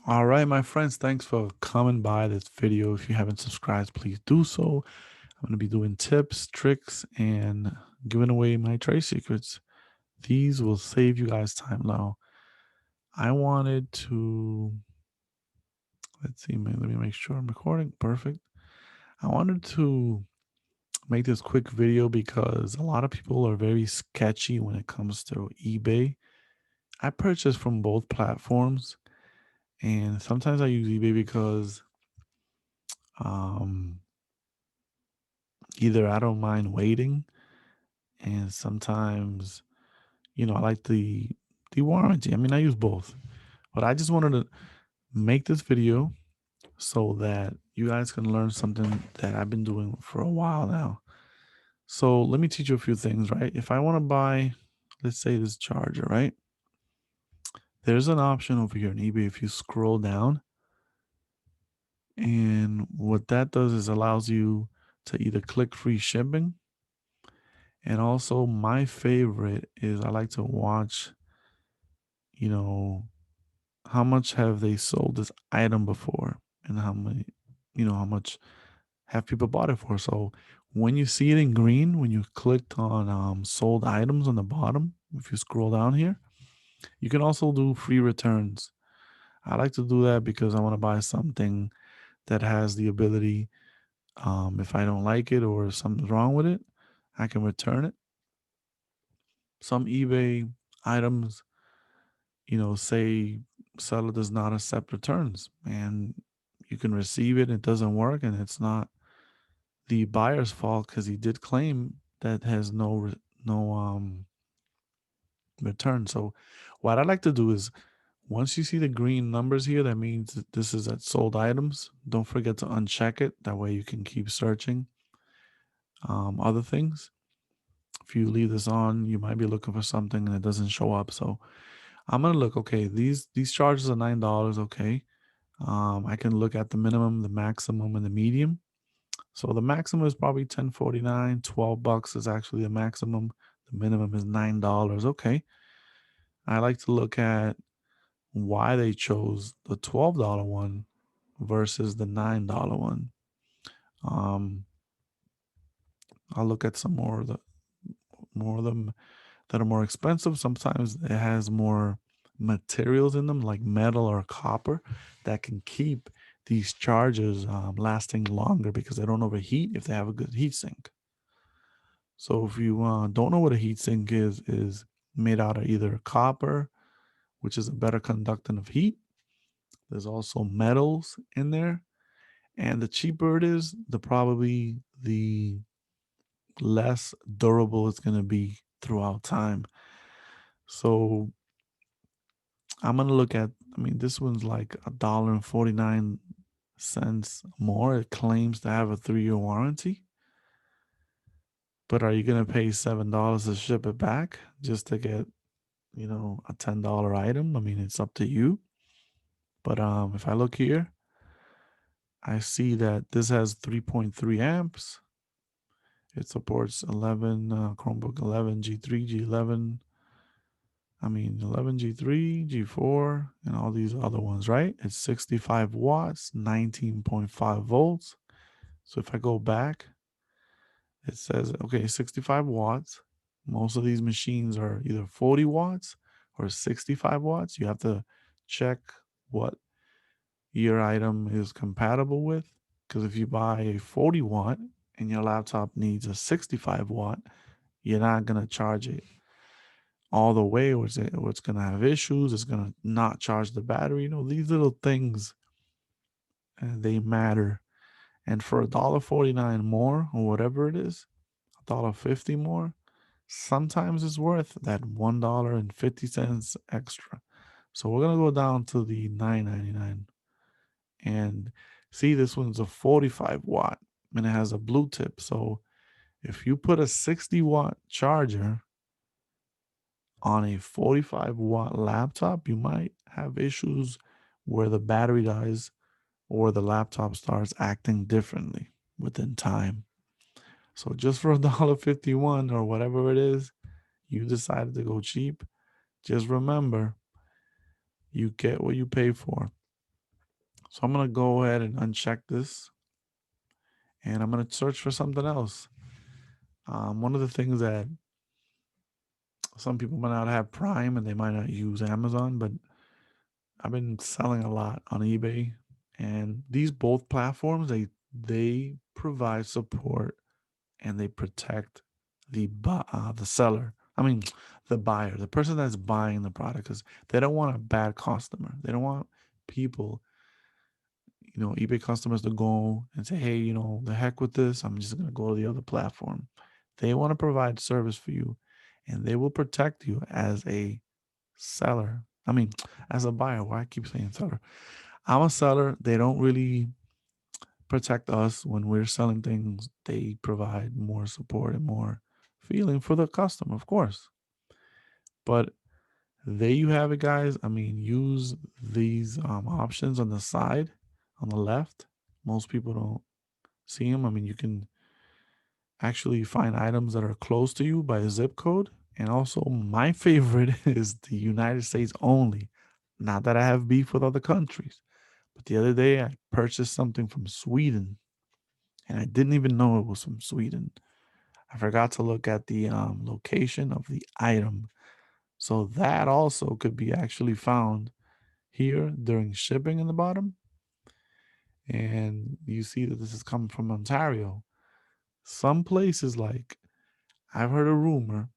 All right, my friends, thanks for coming by this video. If you haven't subscribed, please do so. I'm going to be doing tips, tricks, and giving away my trade secrets. These will save you guys time. Now, I wanted to, let's see, let me make sure I'm recording. Perfect. I wanted to make this quick video because a lot of people are very sketchy when it comes to eBay. I purchase from both platforms, and sometimes I use eBay because um, either I don't mind waiting, and sometimes, I like the warranty. I mean, I use both, but I just wanted to make this video so that you guys can learn something that I've been doing for a while now. So let me teach you a few things, right? If I want to buy, let's say this charger, right? There's an option over here on eBay if you scroll down, and what that does is allows you to either click free shipping, and also my favorite is I like to watch, you know, how much have they sold this item before, and how many, how much have people bought it for. So when you see it in green, when you clicked on sold items on the bottom, if you scroll down here, you can also do free returns. I like to do that because I want to buy something that has the ability, if I don't like it or if something's wrong with it, I can return it. Some eBay items, say seller does not accept returns, and you can receive it, it doesn't work, and it's not the buyer's fault because he did claim that has no return. So what I like to do is once you see the green numbers here, that means that this is at sold items. Don't forget to uncheck it. That way you can keep searching other things. If you leave this on, you might be looking for something and it doesn't show up. So I'm gonna look. Okay, these charges are $9. Okay, I can look at the minimum, the maximum, and the medium. So the maximum is probably 10.49. $12 is actually the maximum. The minimum is $9. Okay. I like to look at why they chose the $12 one versus the $9 one. Um, I'll look at some more of them that are more expensive. Sometimes it has more materials in them, like metal or copper, that can keep these chargers lasting longer because they don't overheat if they have a good heat sink. So if you don't know what a heat sink is made out of either copper, which is a better conductant of heat. There's also metals in there, and the cheaper it is, the probably the less durable it's going to be throughout time. So I'm gonna look at. I mean, this one's like $1.49 more. It claims to have a 3-year warranty. But are you gonna pay $7 to ship it back just to get, a $10 item? I mean, it's up to you. But if I look here, I see that this has 3.3 amps. It supports 11 Chromebook 11 G3, G11. I mean, 11 G3, G4, and all these other ones, right? It's 65 watts, 19.5 volts. So if I go back, it says, okay, 65 watts. Most of these machines are either 40 watts or 65 watts. You have to check what your item is compatible with. Because if you buy a 40 watt and your laptop needs a 65 watt, you're not going to charge it all the way, or it's going to have issues. It's going to not charge the battery. These little things, they matter. And for $1.49 more or whatever it is, $1.50 more, sometimes it's worth that $1.50 extra. So we're gonna go down to the 9.99 and see, this one's a 45 watt and it has a blue tip. So if you put a 60-watt charger on a 45-watt laptop, you might have issues where the battery dies or the laptop starts acting differently within time. So just for $1.51 or whatever it is, you decided to go cheap. Just remember, you get what you pay for. So I'm gonna go ahead and uncheck this, and I'm gonna search for something else. One of the things that some people might not have Prime and they might not use Amazon, but I've been selling a lot on eBay, and these both platforms they provide support and they protect the seller. I mean, the buyer, the person that's buying the product, because they don't want a bad customer. They don't want people, eBay customers to go and say, hey, the heck with this. I'm just gonna go to the other platform. They want to provide service for you, and they will protect you as a seller. I mean, as a buyer. Why I keep saying seller? I'm a seller. They don't really protect us when we're selling things. They provide more support and more feeling for the customer, of course. But there you have it, guys. I mean, use these options on the side, on the left. Most people don't see them. I mean, you can actually find items that are close to you by zip code. And also, my favorite is the United States only. Not that I have beef with other countries, but the other day I purchased something from Sweden and I didn't even know it was from Sweden. I forgot to look at the location of the item. So that also could be actually found here during shipping in the bottom. And you see that this is coming from Ontario. Some places, like I've heard a rumor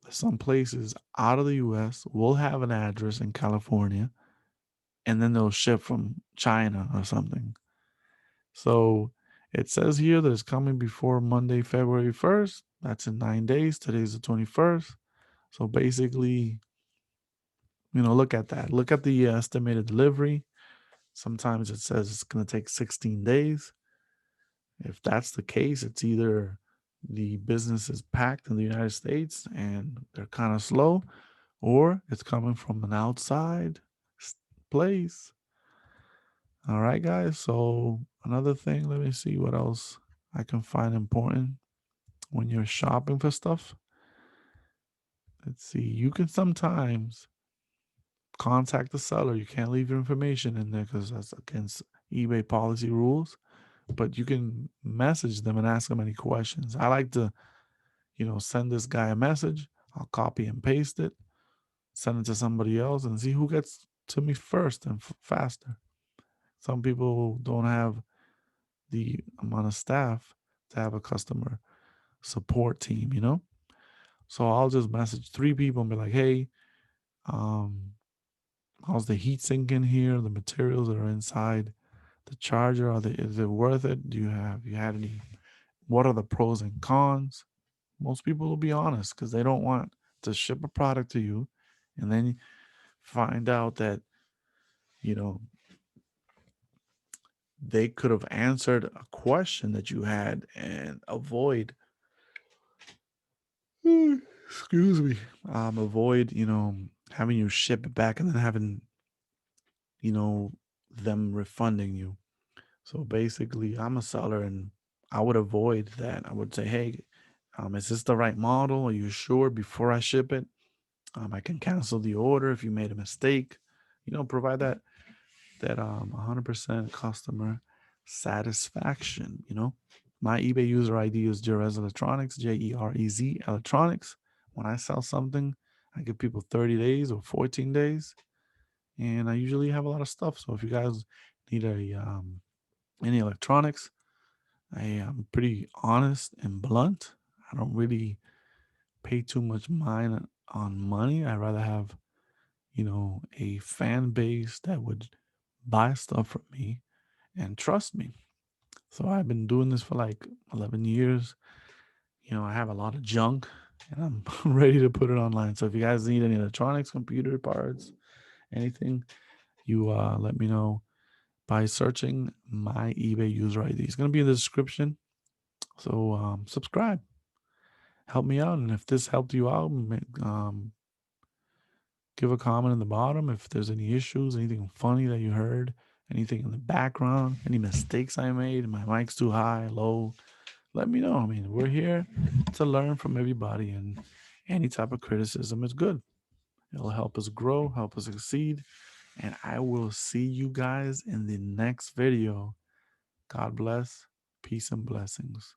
that some places out of the US will have an address in California and then they'll ship from China or something. So it says here that it's coming before Monday, February 1st. That's in 9 days. Today's the 21st. So basically, look at that. Look at the estimated delivery. Sometimes it says it's going to take 16 days. If that's the case, it's either the business is packed in the United States and they're kind of slow, or it's coming from an outside place. All right, guys. So, another thing, let me see what else I can find important when you're shopping for stuff. Let's see. You can sometimes contact the seller. You can't leave your information in there because that's against eBay policy rules. But you can message them and ask them any questions. I like to, send this guy a message. I'll copy and paste it, send it to somebody else, and see who gets to me first and faster. Some people don't have the amount of staff to have a customer support team. So I'll just message three people and be like, hey, um, how's the heat sink in here? The materials that are inside the charger, is it worth it? You had any, what are the pros and cons? Most people will be honest because they don't want to ship a product to you and then find out that, you know, they could have answered a question that you had and avoid, excuse me, avoid, having you ship it back and then having, you know, them refunding you. So basically, I'm a seller and I would avoid that. I would say, hey, is this the right model? Are you sure before I ship it? I can cancel the order if you made a mistake. Provide that 100% customer satisfaction. My eBay user ID is Jerez Electronics, Jerez Electronics. When I sell something, I give people 30 days or 14 days, and I usually have a lot of stuff. So if you guys need any electronics, I am pretty honest and blunt. I don't really pay too much mind on money. I rather have, a fan base that would buy stuff from me and trust me. So I've been doing this for like 11 years. I have a lot of junk and I'm ready to put it online. So if you guys need any electronics, computer parts, anything, you let me know by searching my eBay user ID. It's going to be in the description. So subscribe, help me out. And if this helped you out, give a comment in the bottom if there's any issues, anything funny that you heard, anything in the background, any mistakes I made, my mic's too high, low. Let me know. I mean, we're here to learn from everybody, and any type of criticism is good. It'll help us grow, help us succeed, And I will see you guys in the next video. God bless. Peace and blessings.